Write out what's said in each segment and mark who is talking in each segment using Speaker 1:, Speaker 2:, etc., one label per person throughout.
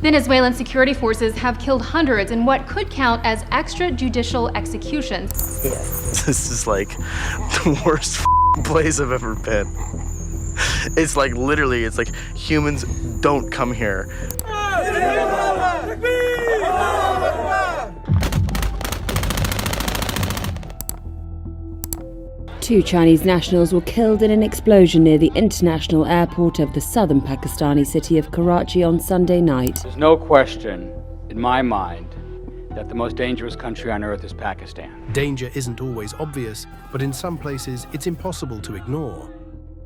Speaker 1: Venezuelan security forces have killed hundreds in what could count as extrajudicial executions.
Speaker 2: This is like the worst place I've ever been. It's like literally, it's like humans don't come here.
Speaker 3: Two Chinese nationals were killed in an explosion near the international airport of the southern Pakistani city of Karachi on Sunday night.
Speaker 4: There's no question in my mind that the most dangerous country on earth is Pakistan.
Speaker 5: Danger isn't always obvious, but in some places it's impossible to ignore.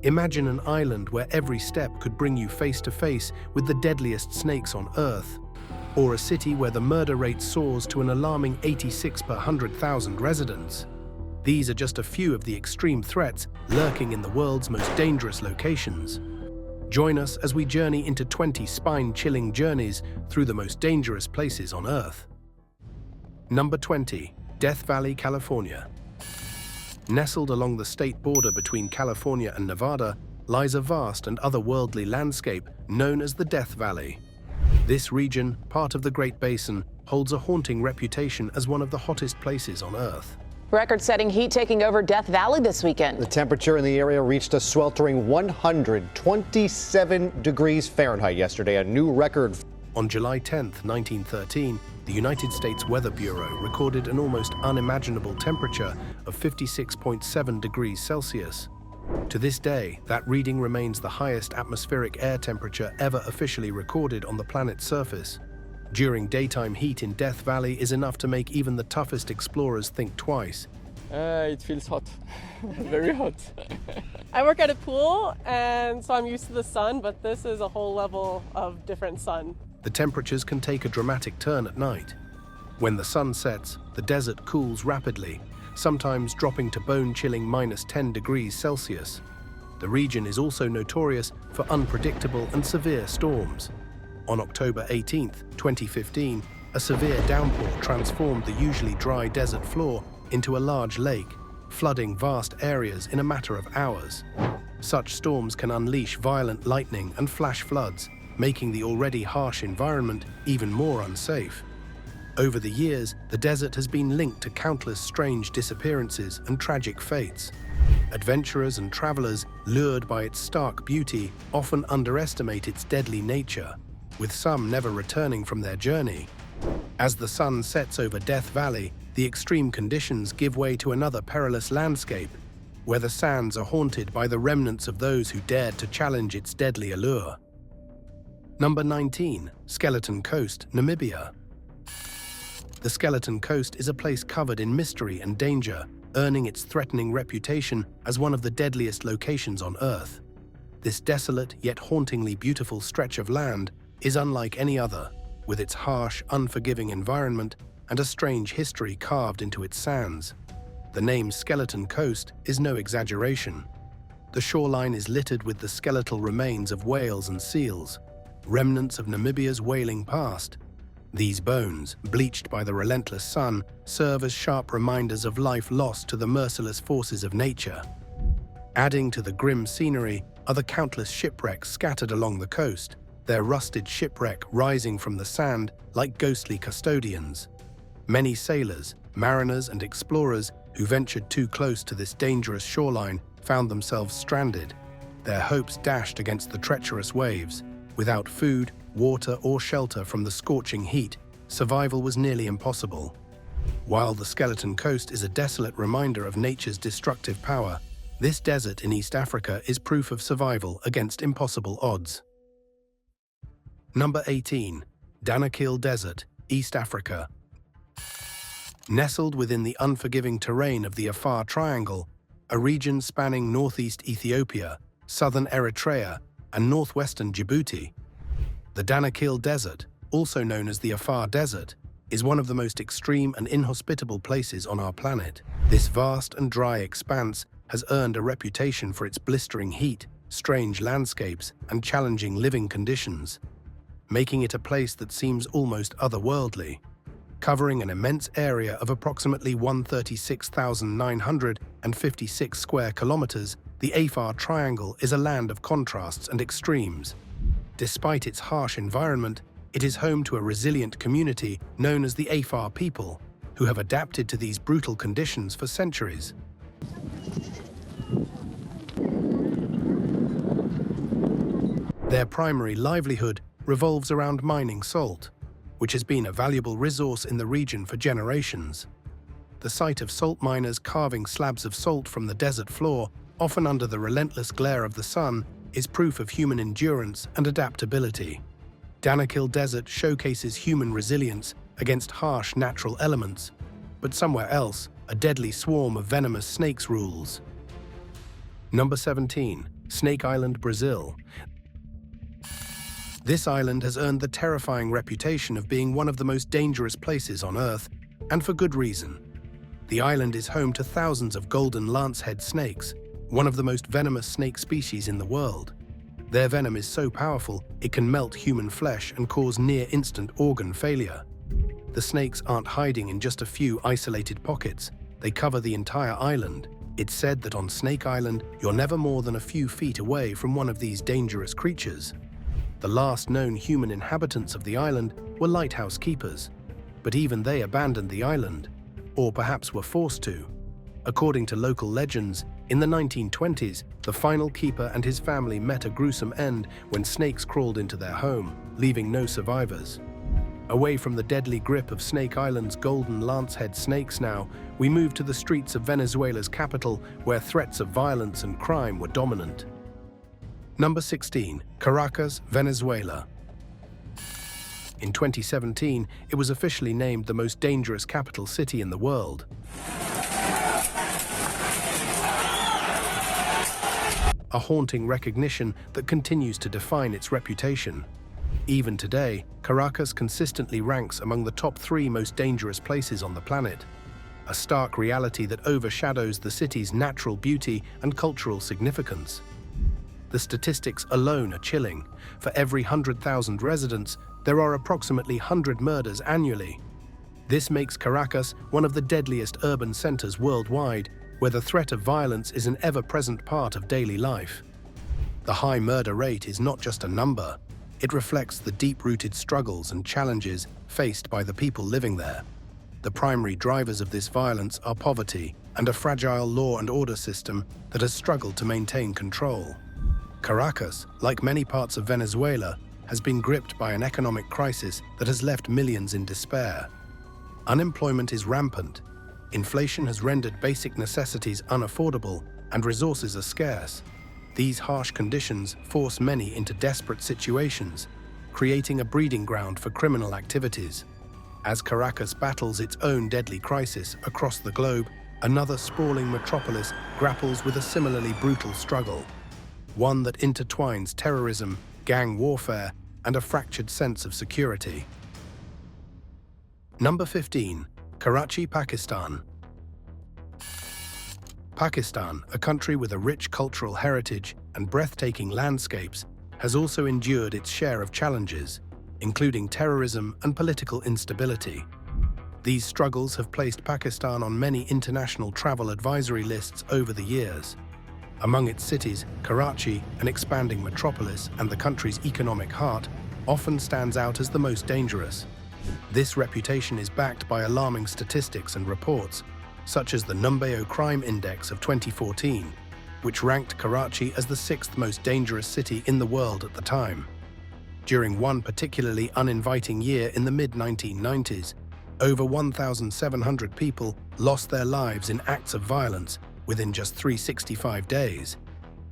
Speaker 5: Imagine an island where every step could bring you face to face with the deadliest snakes on earth, or a city where the murder rate soars to an alarming 86 per 100,000 residents. These are just a few of the extreme threats lurking in the world's most dangerous locations. Join us as we journey into 20 spine-chilling journeys through the most dangerous places on Earth. Number 20. Death Valley, California. Nestled along the state border between California and Nevada lies a vast and otherworldly landscape known as the Death Valley. This region, part of the Great Basin, holds a haunting reputation as one of the hottest places on Earth.
Speaker 6: Record-setting heat taking over Death Valley this weekend.
Speaker 7: The temperature in the area reached a sweltering 127 degrees Fahrenheit yesterday, a new record.
Speaker 5: On July 10, 1913, the United States Weather Bureau recorded an almost unimaginable temperature of 56.7 degrees Celsius. To this day, that reading remains the highest atmospheric air temperature ever officially recorded on the planet's surface. During daytime, heat in Death Valley is enough to make even the toughest explorers think twice.
Speaker 8: It feels hot, very hot.
Speaker 9: I work at a pool, and so I'm used to the sun, but this is a whole level of different sun.
Speaker 5: The temperatures can take a dramatic turn at night. When the sun sets, the desert cools rapidly, sometimes dropping to bone-chilling -10 degrees Celsius. The region is also notorious for unpredictable and severe storms. On October 18, 2015, a severe downpour transformed the usually dry desert floor into a large lake, flooding vast areas in a matter of hours. Such storms can unleash violent lightning and flash floods, making the already harsh environment even more unsafe. Over the years, the desert has been linked to countless strange disappearances and tragic fates. Adventurers and travelers, lured by its stark beauty, often underestimate its deadly nature, with some never returning from their journey. As the sun sets over Death Valley, the extreme conditions give way to another perilous landscape, where the sands are haunted by the remnants of those who dared to challenge its deadly allure. Number 19. Skeleton Coast, Namibia. The Skeleton Coast is a place covered in mystery and danger, earning its threatening reputation as one of the deadliest locations on Earth. This desolate yet hauntingly beautiful stretch of land is unlike any other, with its harsh, unforgiving environment and a strange history carved into its sands. The name Skeleton Coast is no exaggeration. The shoreline is littered with the skeletal remains of whales and seals, remnants of Namibia's whaling past. These bones, bleached by the relentless sun, serve as sharp reminders of life lost to the merciless forces of nature. Adding to the grim scenery are the countless shipwrecks scattered along the coast, their rusted shipwreck rising from the sand like ghostly custodians. Many sailors, mariners, and explorers who ventured too close to this dangerous shoreline found themselves stranded, their hopes dashed against the treacherous waves. Without food, water, or shelter from the scorching heat, survival was nearly impossible. While the Skeleton Coast is a desolate reminder of nature's destructive power, this desert in East Africa is proof of survival against impossible odds. Number 18. Danakil Desert, East Africa. Nestled within the unforgiving terrain of the Afar Triangle, a region spanning northeast Ethiopia, southern Eritrea, and northwestern Djibouti, the Danakil Desert, also known as the Afar Desert, is one of the most extreme and inhospitable places on our planet. This vast and dry expanse has earned a reputation for its blistering heat, strange landscapes, and challenging living conditions, making it a place that seems almost otherworldly. Covering an immense area of approximately 136,956 square kilometers, the Afar Triangle is a land of contrasts and extremes. Despite its harsh environment, It is home to a resilient community known as the Afar people, who have adapted to these brutal conditions for centuries. Their primary livelihood revolves around mining salt, which has been a valuable resource in the region for generations. The sight of salt miners carving slabs of salt from the desert floor, often under the relentless glare of the sun, is proof of human endurance and adaptability. Danakil Desert showcases human resilience against harsh natural elements, but somewhere else, a deadly swarm of venomous snakes rules. Number 17. Snake Island, Brazil. This island has earned the terrifying reputation of being one of the most dangerous places on Earth, and for good reason. The island is home to thousands of golden lancehead snakes, one of the most venomous snake species in the world. Their venom is so powerful, it can melt human flesh and cause near-instant organ failure. The snakes aren't hiding in just a few isolated pockets. They cover the entire island. It's said that on Snake Island, you're never more than a few feet away from one of these dangerous creatures. The last known human inhabitants of the island were lighthouse keepers, but even they abandoned the island, or perhaps were forced to. According to local legends, in the 1920s, the final keeper and his family met a gruesome end when snakes crawled into their home, leaving no survivors. Away from the deadly grip of Snake Island's golden lancehead snakes now, we move to the streets of Venezuela's capital, where threats of violence and crime were dominant. Number 16. Caracas, Venezuela. In 2017, it was officially named the most dangerous capital city in the world. A haunting recognition that continues to define its reputation. Even today, Caracas consistently ranks among the top 3 most dangerous places on the planet, a stark reality that overshadows the city's natural beauty and cultural significance. The statistics alone are chilling. For every 100,000 residents, there are approximately 100 murders annually. This makes Caracas one of the deadliest urban centers worldwide, where the threat of violence is an ever-present part of daily life. The high murder rate is not just a number. It reflects the deep-rooted struggles and challenges faced by the people living there. The primary drivers of this violence are poverty and a fragile law and order system that has struggled to maintain control. Caracas, like many parts of Venezuela, has been gripped by an economic crisis that has left millions in despair. Unemployment is rampant. Inflation has rendered basic necessities unaffordable, and resources are scarce. These harsh conditions force many into desperate situations, creating a breeding ground for criminal activities. As Caracas battles its own deadly crisis across the globe, another sprawling metropolis grapples with a similarly brutal struggle, one that intertwines terrorism, gang warfare, and a fractured sense of security. Number 15. Karachi, Pakistan. Pakistan, a country with a rich cultural heritage and breathtaking landscapes, has also endured its share of challenges, including terrorism and political instability. These struggles have placed Pakistan on many international travel advisory lists over the years. Among its cities, Karachi, an expanding metropolis and the country's economic heart, often stands out as the most dangerous. This reputation is backed by alarming statistics and reports, such as the Numbeo Crime Index of 2014, which ranked Karachi as the 6th most dangerous city in the world at the time. During one particularly uninviting year in the mid-1990s, over 1,700 people lost their lives in acts of violence within just 365 days.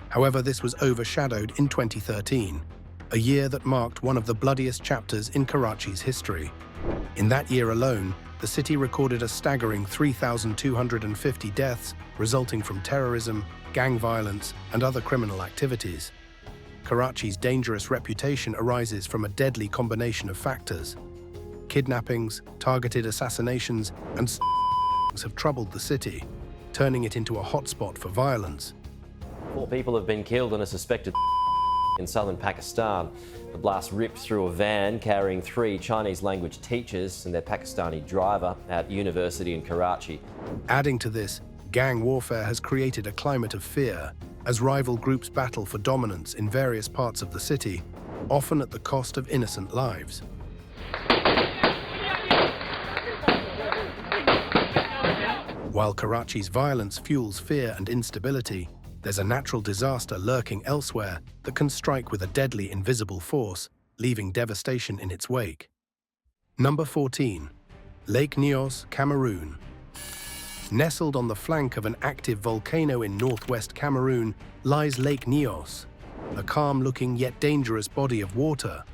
Speaker 5: However, this was overshadowed in 2013, a year that marked one of the bloodiest chapters in Karachi's history. In that year alone, the city recorded a staggering 3,250 deaths resulting from terrorism, gang violence, and other criminal activities. Karachi's dangerous reputation arises from a deadly combination of factors. Kidnappings, targeted assassinations, and have troubled the city, turning it into a hotspot for violence.
Speaker 10: 4 people have been killed in a suspected in southern Pakistan. The blast ripped through a van carrying 3 Chinese-language teachers and their Pakistani driver at university in Karachi.
Speaker 5: Adding to this, gang warfare has created a climate of fear as rival groups battle for dominance in various parts of the city, often at the cost of innocent lives. While Karachi's violence fuels fear and instability, there's a natural disaster lurking elsewhere that can strike with a deadly invisible force, leaving devastation in its wake. Number 14. Lake Nyos, Cameroon. Nestled on the flank of an active volcano in northwest Cameroon lies Lake Nyos, a calm-looking yet dangerous body of water.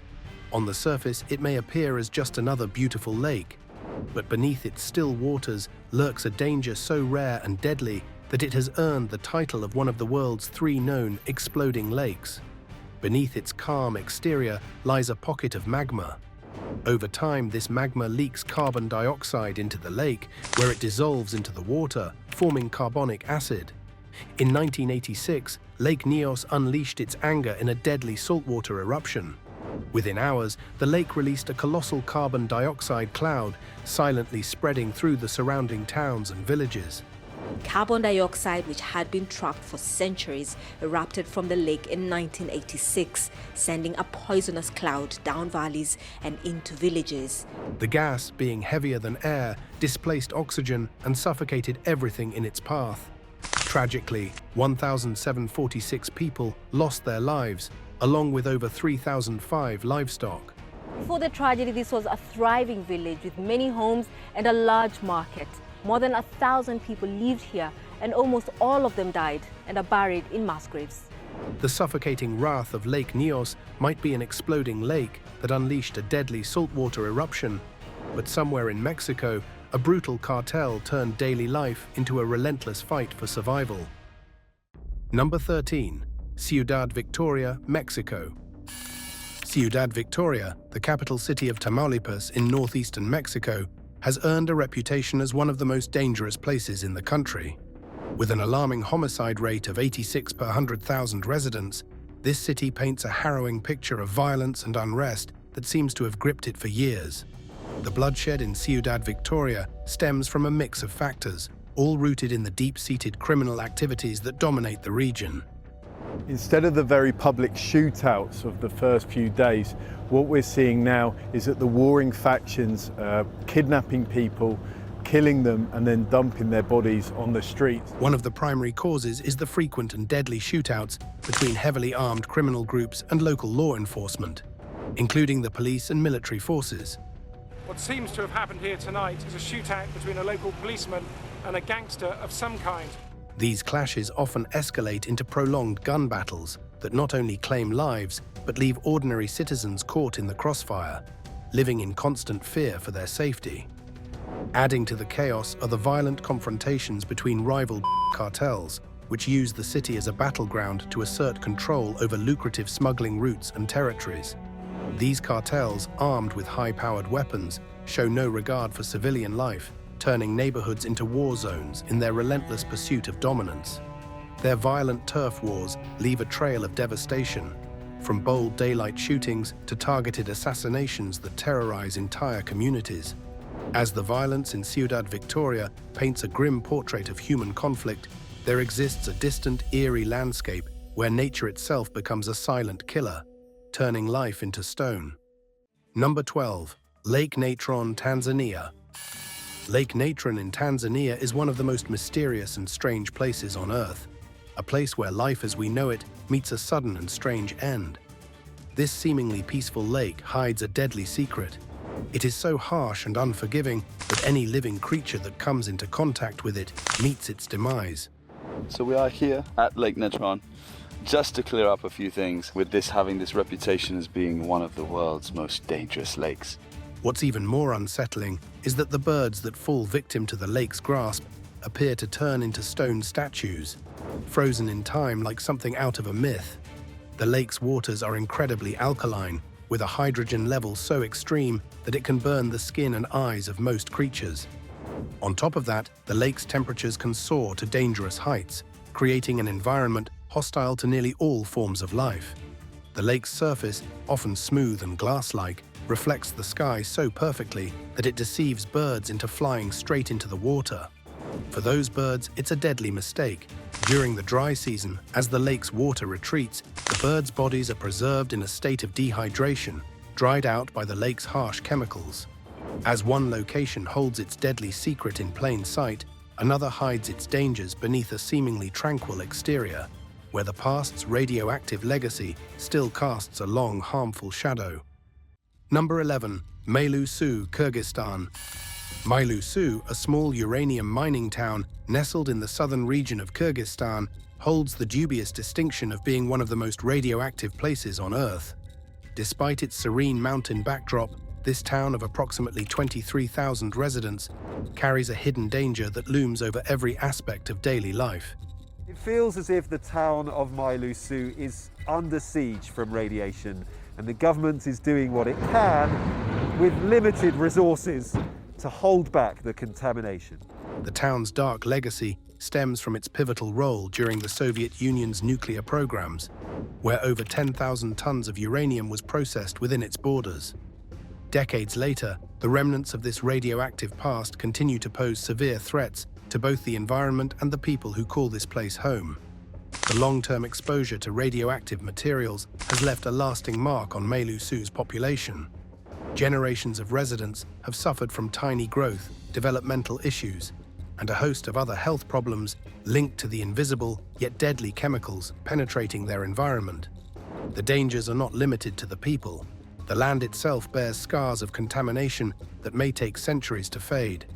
Speaker 5: On the surface, it may appear as just another beautiful lake, but beneath its still waters lurks a danger so rare and deadly that it has earned the title of one of the world's 3 known exploding lakes. Beneath its calm exterior lies a pocket of magma. Over time, this magma leaks carbon dioxide into the lake, where it dissolves into the water, forming carbonic acid. In 1986, Lake Nyos unleashed its anger in a deadly saltwater eruption. Within hours, the lake released a colossal carbon dioxide cloud, silently spreading through the surrounding towns and villages.
Speaker 11: Carbon dioxide, which had been trapped for centuries, erupted from the lake in 1986, sending a poisonous cloud down valleys and into villages.
Speaker 5: The gas, being heavier than air, displaced oxygen and suffocated everything in its path. Tragically, 1,746 people lost their lives, along with over 3,005 livestock.
Speaker 11: Before the tragedy, this was a thriving village with many homes and a large market. More than 1,000 people lived here, and almost all of them died and are buried in mass graves.
Speaker 5: The suffocating wrath of Lake Nyos might be an exploding lake that unleashed a deadly saltwater eruption, but somewhere in Mexico, a brutal cartel turned daily life into a relentless fight for survival. Number 13. Ciudad Victoria, Mexico. Ciudad Victoria, the capital city of Tamaulipas in northeastern Mexico, has earned a reputation as one of the most dangerous places in the country. With an alarming homicide rate of 86 per 100,000 residents, this city paints a harrowing picture of violence and unrest that seems to have gripped it for years. The bloodshed in Ciudad Victoria stems from a mix of factors, all rooted in the deep-seated criminal activities that dominate the region.
Speaker 12: Instead of the very public shootouts of the first few days, what we're seeing now is that the warring factions kidnapping people, killing them and then dumping their bodies on the streets.
Speaker 5: One of the primary causes is the frequent and deadly shootouts between heavily armed criminal groups and local law enforcement, including the police and military forces.
Speaker 13: What seems to have happened here tonight is a shootout between a local policeman and a gangster of some kind.
Speaker 5: These clashes often escalate into prolonged gun battles that not only claim lives, but leave ordinary citizens caught in the crossfire, living in constant fear for their safety. Adding to the chaos are the violent confrontations between rival cartels, which use the city as a battleground to assert control over lucrative smuggling routes and territories. These cartels, armed with high-powered weapons, show no regard for civilian life, turning neighborhoods into war zones in their relentless pursuit of dominance. Their violent turf wars leave a trail of devastation, from bold daylight shootings to targeted assassinations that terrorize entire communities. As the violence in Ciudad Victoria paints a grim portrait of human conflict, there exists a distant, eerie landscape where nature itself becomes a silent killer, turning life into stone. Number 12. Lake Natron, Tanzania. Lake Natron in Tanzania is one of the most mysterious and strange places on Earth, a place where life as we know it meets a sudden and strange end. This seemingly peaceful lake hides a deadly secret. It is so harsh and unforgiving that any living creature that comes into contact with it meets its demise.
Speaker 14: So we are here at Lake Natron, just to clear up a few things with this having this reputation as being one of the world's most dangerous lakes.
Speaker 5: What's even more unsettling is that the birds that fall victim to the lake's grasp appear to turn into stone statues, frozen in time like something out of a myth. The lake's waters are incredibly alkaline, with a hydrogen level so extreme that it can burn the skin and eyes of most creatures. On top of that, the lake's temperatures can soar to dangerous heights, creating an environment hostile to nearly all forms of life. The lake's surface, often smooth and glass-like, reflects the sky so perfectly that it deceives birds into flying straight into the water. For those birds, it's a deadly mistake. During the dry season, as the lake's water retreats, the birds' bodies are preserved in a state of dehydration, dried out by the lake's harsh chemicals. As one location holds its deadly secret in plain sight, Another hides its dangers beneath a seemingly tranquil exterior, where the past's radioactive legacy still casts a long, harmful shadow. Number 11. Mailu Suu, Kyrgyzstan. Mailu Suu, a small uranium mining town nestled in the southern region of Kyrgyzstan, holds the dubious distinction of being one of the most radioactive places on Earth. Despite its serene mountain backdrop, this town of approximately 23,000 residents carries a hidden danger that looms over every aspect of daily life.
Speaker 15: It feels as if the town of Mailu Suu is under siege from radiation, and the government is doing what it can with limited resources to hold back the contamination.
Speaker 5: The town's dark legacy stems from its pivotal role during the Soviet Union's nuclear programs, where over 10,000 tons of uranium was processed within its borders. Decades later, the remnants of this radioactive past continue to pose severe threats to both the environment and the people who call this place home. The long-term exposure to radioactive materials has left a lasting mark on Mailu Suu's population. Generations of residents have suffered from tiny growth, developmental issues, and a host of other health problems linked to the invisible yet deadly chemicals penetrating their environment. The dangers are not limited to the people. The land itself bears scars of contamination that may take centuries to fade.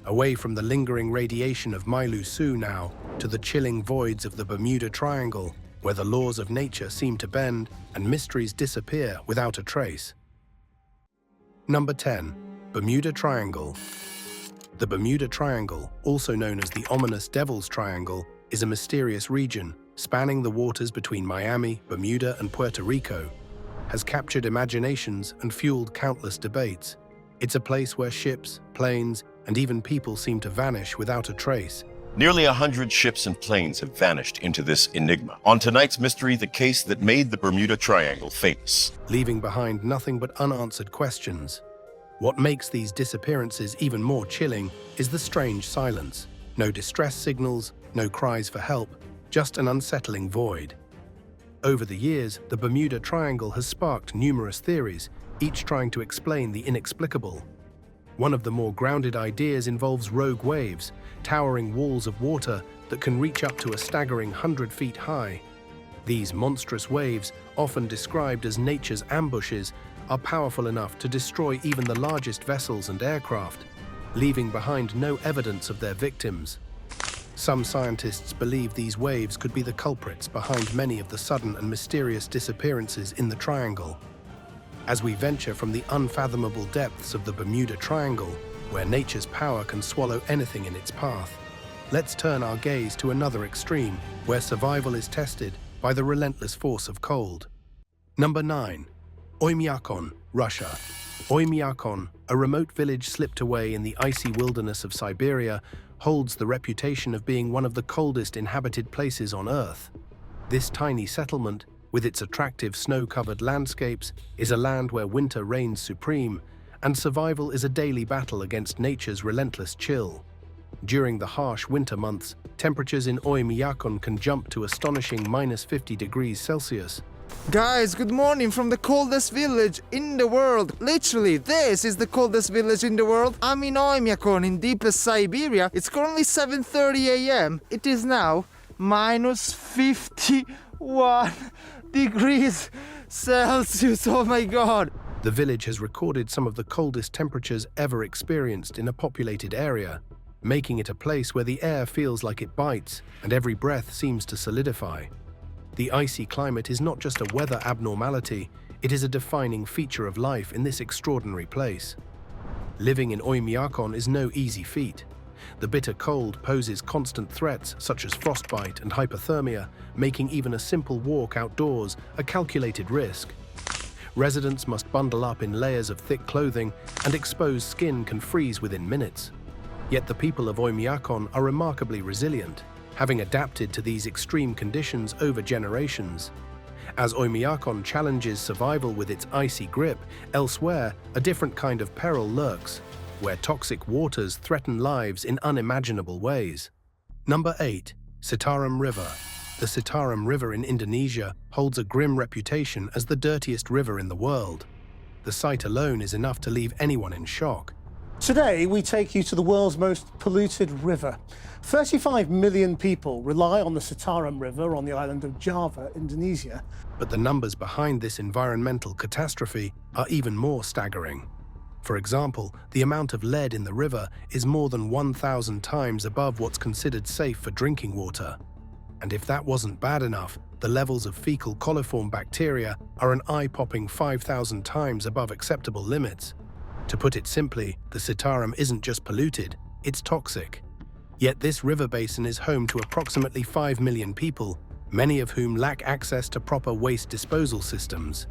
Speaker 5: Away from the lingering radiation of Mailu Suu now, to the chilling voids of the Bermuda Triangle, where the laws of nature seem to bend and mysteries disappear without a trace. Number 10. Bermuda Triangle. The Bermuda Triangle, also known as the ominous Devil's Triangle, is a mysterious region spanning the waters between Miami, Bermuda, and Puerto Rico, has captured imaginations and fueled countless debates. It's a place where ships, planes, and even people seem to vanish without a trace.
Speaker 16: Nearly 100 ships and planes have vanished into this enigma. On tonight's mystery, the case that made the Bermuda Triangle famous,
Speaker 5: leaving behind nothing but unanswered questions. What makes these disappearances even more chilling is the strange silence. No distress signals, no cries for help, just an unsettling void. Over the years, the Bermuda Triangle has sparked numerous theories, each trying to explain the inexplicable. One of the more grounded ideas involves rogue waves, towering walls of water that can reach up to a staggering 100 feet high. These monstrous waves, often described as nature's ambushes, are powerful enough to destroy even the largest vessels and aircraft, leaving behind no evidence of their victims. Some scientists believe these waves could be the culprits behind many of the sudden and mysterious disappearances in the Triangle. As we venture from the unfathomable depths of the Bermuda Triangle, where nature's power can swallow anything in its path, let's turn our gaze to another extreme, where survival is tested by the relentless force of cold. Number 9. Oymyakon, Russia. Oymyakon, a remote village slipped away in the icy wilderness of Siberia, holds the reputation of being one of the coldest inhabited places on Earth. This tiny settlement, with its attractive snow-covered landscapes, is a land where winter reigns supreme, and survival is a daily battle against nature's relentless chill. During the harsh winter months, temperatures in Oymyakon can jump to astonishing -50 degrees Celsius.
Speaker 17: Guys, good morning from the coldest village in the world. Literally, this is the coldest village in the world. I'm in Oymyakon in deepest Siberia. It's currently 7:30 a.m. It is now -51 degrees Celsius. Oh my God.
Speaker 5: The village has recorded some of the coldest temperatures ever experienced in a populated area, making it a place where the air feels like it bites and every breath seems to solidify. The icy climate is not just a weather abnormality, it is a defining feature of life in this extraordinary place. Living in Oymyakon is no easy feat. The bitter cold poses constant threats such as frostbite and hypothermia, making even a simple walk outdoors a calculated risk. Residents must bundle up in layers of thick clothing, and exposed skin can freeze within minutes. Yet the people of Oymyakon are remarkably resilient, having adapted to these extreme conditions over generations. As Oymyakon challenges survival with its icy grip, elsewhere, a different kind of peril lurks, where toxic waters threaten lives in unimaginable ways. Number 8. Sitaram River. The Sitaram River in Indonesia holds a grim reputation as the dirtiest river in the world. The sight alone is enough to leave anyone in shock.
Speaker 18: Today, we take you to the world's most polluted river. 35 million people rely on the Sitaram River on the island of Java, Indonesia.
Speaker 5: But the numbers behind this environmental catastrophe are even more staggering. For example, the amount of lead in the river is more than 1,000 times above what's considered safe for drinking water. And if that wasn't bad enough, the levels of fecal coliform bacteria are an eye-popping 5,000 times above acceptable limits. To put it simply, the Sitaram isn't just polluted, it's toxic. Yet this river basin is home to approximately 5 million people, many of whom lack access to proper waste disposal systems.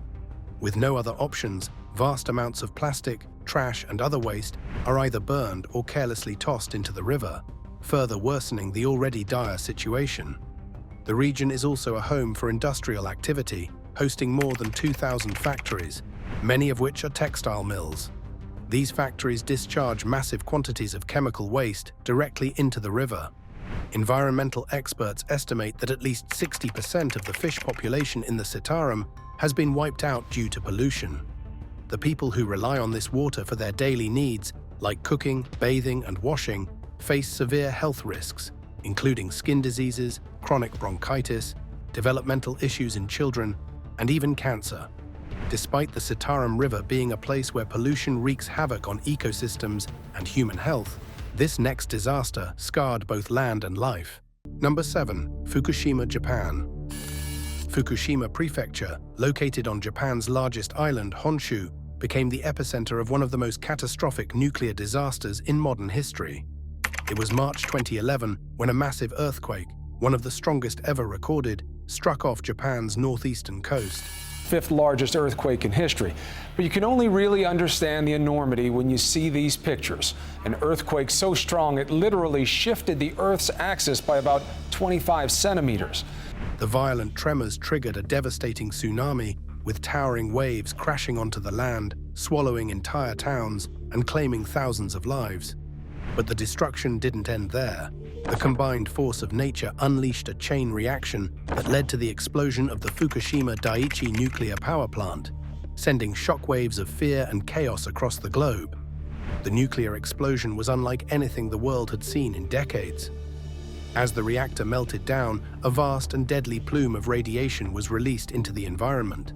Speaker 5: With no other options, vast amounts of plastic, trash, and other waste are either burned or carelessly tossed into the river, further worsening the already dire situation. The region is also a home for industrial activity, hosting more than 2,000 factories, many of which are textile mills. These factories discharge massive quantities of chemical waste directly into the river. Environmental experts estimate that at least 60% of the fish population in the Sitaram has been wiped out due to pollution. The people who rely on this water for their daily needs, like cooking, bathing, and washing, face severe health risks, including skin diseases, chronic bronchitis, developmental issues in children, and even cancer. Despite the Sitaram River being a place where pollution wreaks havoc on ecosystems and human health, this next disaster scarred both land and life. Number 7. Fukushima, Japan. Fukushima Prefecture, located on Japan's largest island, Honshu, became the epicenter of one of the most catastrophic nuclear disasters in modern history. It was March 2011 when a massive earthquake, one of the strongest ever recorded, struck off Japan's northeastern coast.
Speaker 19: Fifth largest earthquake in history. But you can only really understand the enormity when you see these pictures. An earthquake so strong it literally shifted the Earth's axis by about 25 centimeters.
Speaker 5: The violent tremors triggered a devastating tsunami, with towering waves crashing onto the land, swallowing entire towns, and claiming thousands of lives. But the destruction didn't end there. The combined force of nature unleashed a chain reaction that led to the explosion of the Fukushima Daiichi nuclear power plant, sending shockwaves of fear and chaos across the globe. The nuclear explosion was unlike anything the world had seen in decades. As the reactor melted down, a vast and deadly plume of radiation was released into the environment.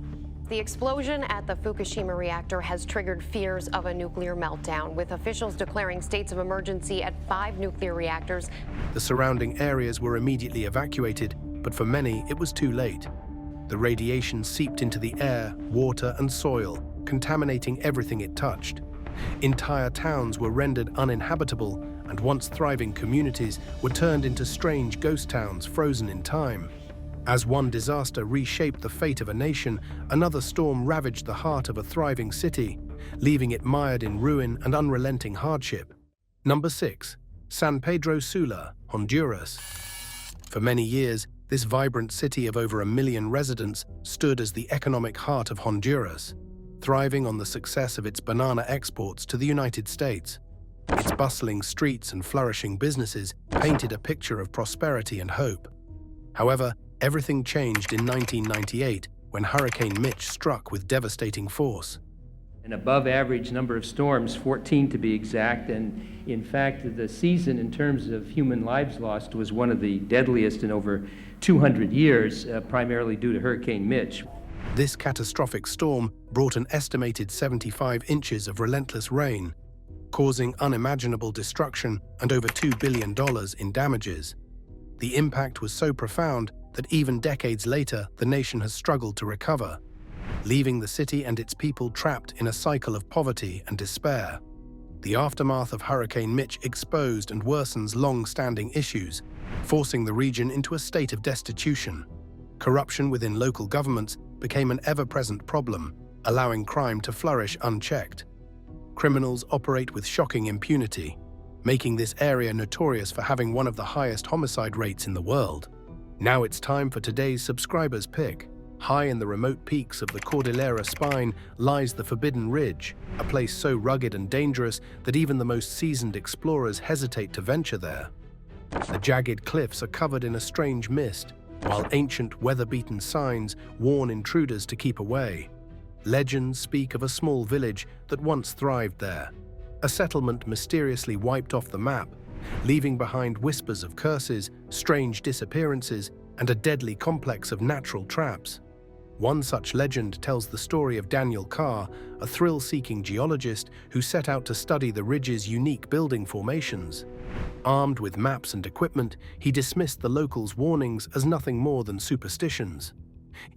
Speaker 20: The explosion at the Fukushima reactor has triggered fears of a nuclear meltdown, with officials declaring states of emergency at 5 nuclear reactors.
Speaker 5: The surrounding areas were immediately evacuated, but for many it was too late. The radiation seeped into the air, water, and soil, contaminating everything it touched. Entire towns were rendered uninhabitable, and once thriving communities were turned into strange ghost towns frozen in time. As one disaster reshaped the fate of a nation, another storm ravaged the heart of a thriving city, leaving it mired in ruin and unrelenting hardship. Number 6. San Pedro Sula, Honduras. For many years, this vibrant city of over 1 million residents stood as the economic heart of Honduras, thriving on the success of its banana exports to the United States. Its bustling streets and flourishing businesses painted a picture of prosperity and hope. However, everything changed in 1998 when Hurricane Mitch struck with devastating force.
Speaker 21: An above-average number of storms, 14 to be exact, and in fact the season in terms of human lives lost was one of the deadliest in over 200 years, primarily due to Hurricane Mitch.
Speaker 5: This catastrophic storm brought an estimated 75 inches of relentless rain, causing unimaginable destruction and over $2 billion in damages. The impact was so profound that even decades later, the nation has struggled to recover, leaving the city and its people trapped in a cycle of poverty and despair. The aftermath of Hurricane Mitch exposed and worsens long-standing issues, forcing the region into a state of destitution. Corruption within local governments became an ever-present problem, allowing crime to flourish unchecked. Criminals operate with shocking impunity, making this area notorious for having one of the highest homicide rates in the world. Now it's time for today's subscriber's pick. High in the remote peaks of the Cordillera Spine lies the Forbidden Ridge, a place so rugged and dangerous that even the most seasoned explorers hesitate to venture there. The jagged cliffs are covered in a strange mist, while ancient weather-beaten signs warn intruders to keep away. Legends speak of a small village that once thrived there, a settlement mysteriously wiped off the map, leaving behind whispers of curses, strange disappearances, and a deadly complex of natural traps. One such legend tells the story of Daniel Carr, a thrill-seeking geologist who set out to study the ridge's unique building formations. Armed with maps and equipment, he dismissed the locals' warnings as nothing more than superstitions.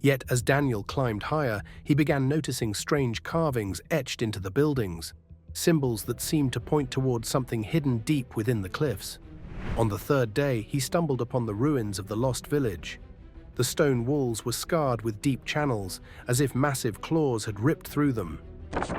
Speaker 5: Yet as Daniel climbed higher, he began noticing strange carvings etched into the buildings, symbols that seemed to point towards something hidden deep within the cliffs. On the third day, he stumbled upon the ruins of the lost village. The stone walls were scarred with deep channels, as if massive claws had ripped through them.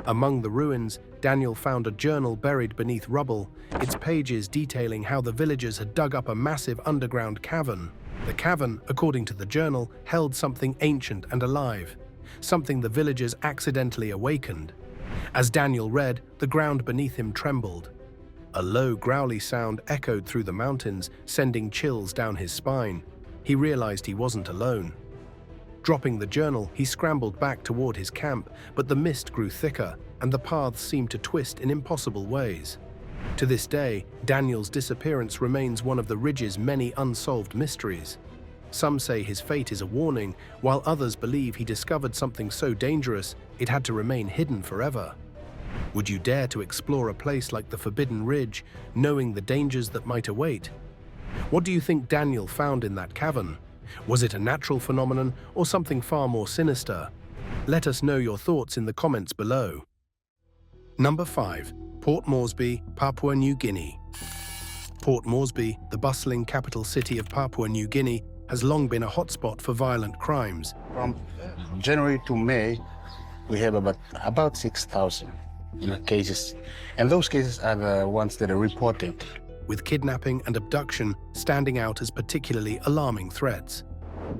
Speaker 5: Among the ruins, Daniel found a journal buried beneath rubble, its pages detailing how the villagers had dug up a massive underground cavern. The cavern, according to the journal, held something ancient and alive, something the villagers accidentally awakened. As Daniel read, the ground beneath him trembled. A low, growly sound echoed through the mountains, sending chills down his spine. He realized he wasn't alone. Dropping the journal, he scrambled back toward his camp, but the mist grew thicker, and the paths seemed to twist in impossible ways. To this day, Daniel's disappearance remains one of the ridge's many unsolved mysteries. Some say his fate is a warning, while others believe he discovered something so dangerous it had to remain hidden forever. Would you dare to explore a place like the Forbidden Ridge, knowing the dangers that might await? What do you think Daniel found in that cavern? Was it a natural phenomenon or something far more sinister? Let us know your thoughts in the comments below. Number 5. Port Moresby, Papua New Guinea. Port Moresby, the bustling capital city of Papua New Guinea, has long been a hotspot for violent crimes.
Speaker 1: From January to May, we have about 6,000 cases, and those cases are the ones that are reported.
Speaker 5: With kidnapping and abduction standing out as particularly alarming threats.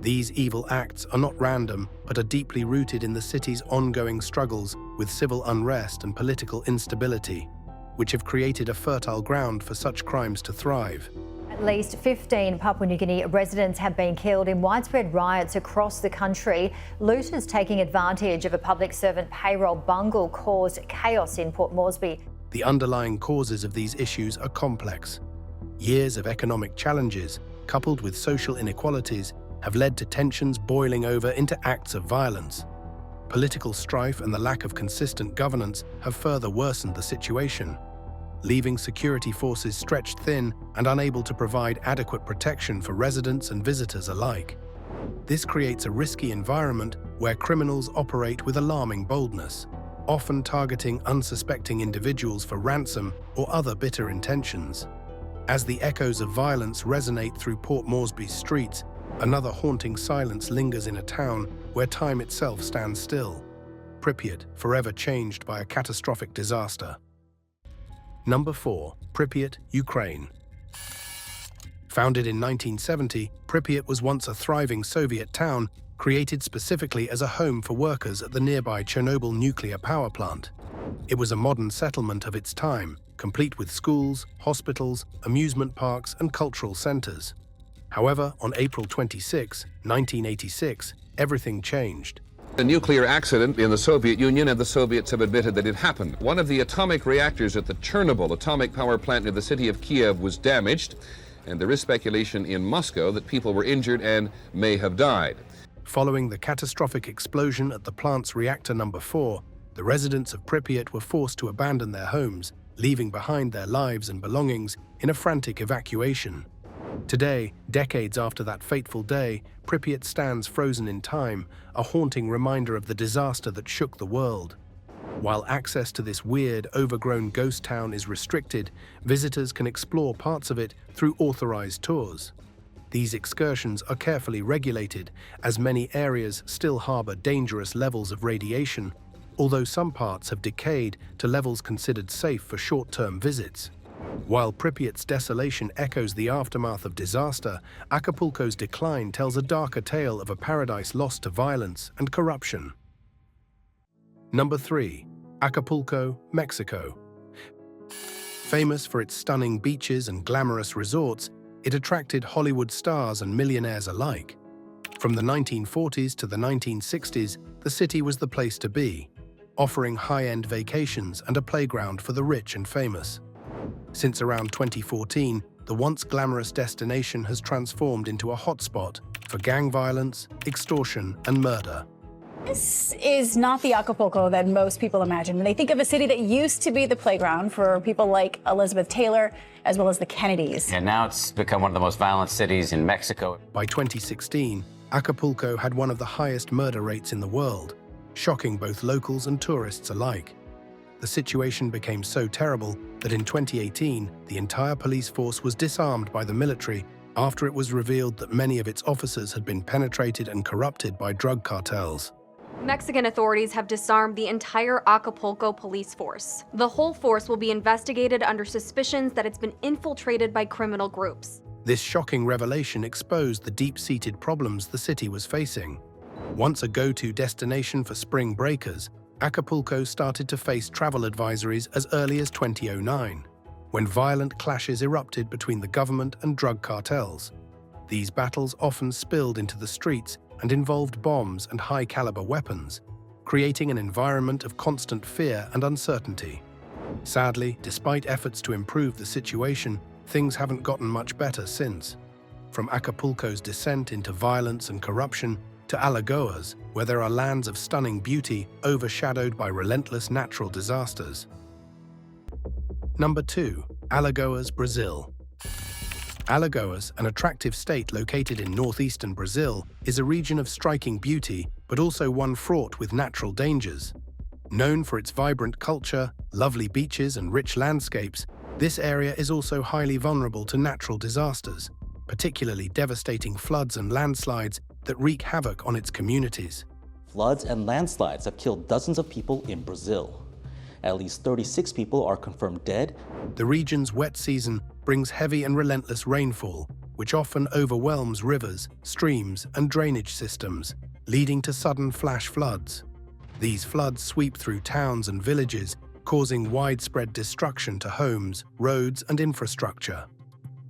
Speaker 5: These evil acts are not random, but are deeply rooted in the city's ongoing struggles with civil unrest and political instability, which have created a fertile ground for such crimes to thrive.
Speaker 22: At least 15 Papua New Guinea residents have been killed in widespread riots across the country. Looters taking advantage of a public servant payroll bungle caused chaos in Port Moresby.
Speaker 5: The underlying causes of these issues are complex. Years of economic challenges, coupled with social inequalities, have led to tensions boiling over into acts of violence. Political strife and the lack of consistent governance have further worsened the situation, leaving security forces stretched thin and unable to provide adequate protection for residents and visitors alike. This creates a risky environment where criminals operate with alarming boldness, often targeting unsuspecting individuals for ransom or other bitter intentions. As the echoes of violence resonate through Port Moresby's streets, another haunting silence lingers in a town where time itself stands still. Pripiat, forever changed by a catastrophic disaster. Number 4. Pripiat, Ukraine. Founded in 1970, Pripiat was once a thriving Soviet town created specifically as a home for workers at the nearby Chernobyl nuclear power plant. It was a modern settlement of its time, complete with schools, hospitals, amusement parks, and cultural centers. However, on April 26, 1986, everything changed.
Speaker 23: A nuclear accident in the Soviet Union, and the Soviets have admitted that it happened. One of the atomic reactors at the Chernobyl atomic power plant near the city of Kiev was damaged, and there is speculation in Moscow that people were injured and may have died.
Speaker 5: Following the catastrophic explosion at the plant's reactor number 4, the residents of Pripiat were forced to abandon their homes, leaving behind their lives and belongings in a frantic evacuation. Today, decades after that fateful day, Pripiat stands frozen in time, a haunting reminder of the disaster that shook the world. While access to this weird, overgrown ghost town is restricted, visitors can explore parts of it through authorized tours. These excursions are carefully regulated, as many areas still harbor dangerous levels of radiation, although some parts have decayed to levels considered safe for short-term visits. While Pripyat's desolation echoes the aftermath of disaster, Acapulco's decline tells a darker tale of a paradise lost to violence and corruption. Number 3. Acapulco, Mexico. Famous for its stunning beaches and glamorous resorts, it attracted Hollywood stars and millionaires alike. From the 1940s to the 1960s, the city was the place to be. offering high-end vacations and a playground for the rich and famous. Since around 2014, the once glamorous destination has transformed into a hotspot for gang violence, extortion, and murder.
Speaker 2: This is not the Acapulco that most people imagine when they think of a city that used to be the playground for people like Elizabeth Taylor, as well as the Kennedys.
Speaker 3: And now it's become one of the most violent cities in Mexico.
Speaker 5: By 2016, Acapulco had one of the highest murder rates in the world, shocking both locals and tourists alike. The situation became so terrible that in 2018, the entire police force was disarmed by the military after it was revealed that many of its officers had been penetrated and corrupted by drug cartels.
Speaker 4: Mexican authorities have disarmed the entire Acapulco police force. The whole force will be investigated under suspicions that it's been infiltrated by criminal groups.
Speaker 5: This shocking revelation exposed the deep-seated problems the city was facing. Once a go-to destination for spring breakers, Acapulco started to face travel advisories as early as 2009, when violent clashes erupted between the government and drug cartels. These battles often spilled into the streets and involved bombs and high-caliber weapons, creating an environment of constant fear and uncertainty. Sadly, despite efforts to improve the situation, things haven't gotten much better since. From Acapulco's descent into violence and corruption to Alagoas, where there are lands of stunning beauty overshadowed by relentless natural disasters. Number 2. Alagoas, Brazil. Alagoas, an attractive state located in northeastern Brazil, is a region of striking beauty, but also one fraught with natural dangers. Known for its vibrant culture, lovely beaches, and rich landscapes, this area is also highly vulnerable to natural disasters, particularly devastating floods and landslides that wreak havoc on its communities.
Speaker 24: Floods and landslides have killed dozens of people in Brazil. At least 36 people are confirmed dead.
Speaker 5: The region's wet season brings heavy and relentless rainfall, which often overwhelms rivers, streams, and drainage systems, leading to sudden flash floods. These floods sweep through towns and villages, causing widespread destruction to homes, roads, and infrastructure.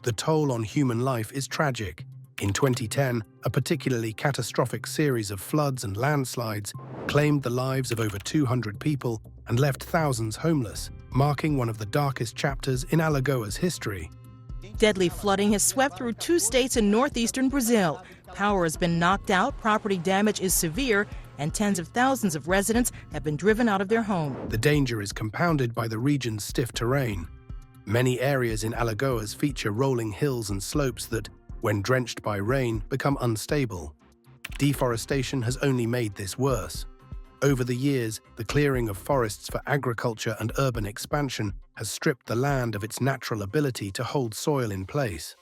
Speaker 5: The toll on human life is tragic. In 2010, a particularly catastrophic series of floods and landslides claimed the lives of over 200 people and left thousands homeless, marking one of the darkest chapters in Alagoas history.
Speaker 25: Deadly flooding has swept through 2 states in northeastern Brazil. Power has been knocked out, property damage is severe, and tens of thousands of residents have been driven out of their home.
Speaker 5: The danger is compounded by the region's stiff terrain. Many areas in Alagoas feature rolling hills and slopes that, when drenched by rain, become unstable. Deforestation has only made this worse. Over the years, the clearing of forests for agriculture and urban expansion has stripped the land of its natural ability to hold soil in place.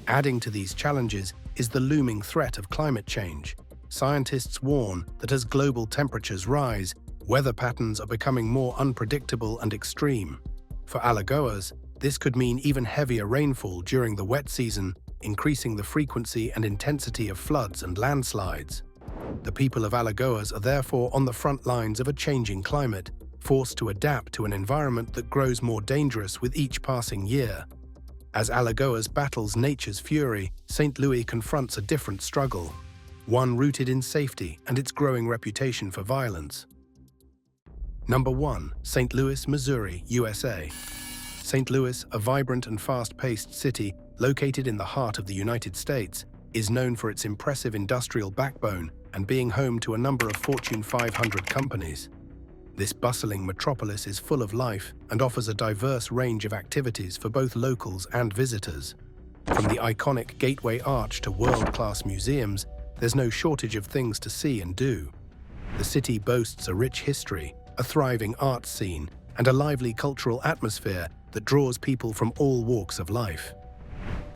Speaker 5: Adding to these challenges is the looming threat of climate change. Scientists warn that as global temperatures rise, weather patterns are becoming more unpredictable and extreme. For Alagoas, this could mean even heavier rainfall during the wet season, increasing the frequency and intensity of floods and landslides. The people of Alagoas are therefore on the front lines of a changing climate, forced to adapt to an environment that grows more dangerous with each passing year. As Alagoas battles nature's fury, St. Louis confronts a different struggle, one rooted in safety and its growing reputation for violence. Number 1. St. Louis, Missouri, USA. St. Louis, a vibrant and fast-paced city located in the heart of the United States, is known for its impressive industrial backbone and being home to a number of Fortune 500 companies. This bustling metropolis is full of life and offers a diverse range of activities for both locals and visitors. From the iconic Gateway Arch to world-class museums, there's no shortage of things to see and do. The city boasts a rich history, a thriving arts scene, and a lively cultural atmosphere that draws people from all walks of life.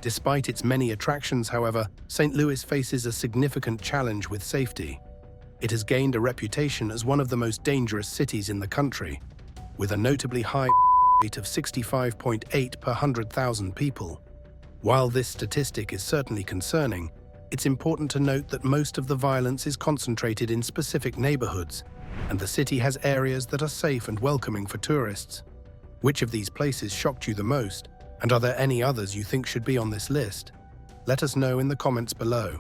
Speaker 5: Despite its many attractions, however, St. Louis faces a significant challenge with safety. It has gained a reputation as one of the most dangerous cities in the country, with a notably high rate of 65.8 per 100,000 people. While this statistic is certainly concerning, it's important to note that most of the violence is concentrated in specific neighborhoods, and the city has areas that are safe and welcoming for tourists. Which of these places shocked you the most? And are there any others you think should be on this list? Let us know in the comments below.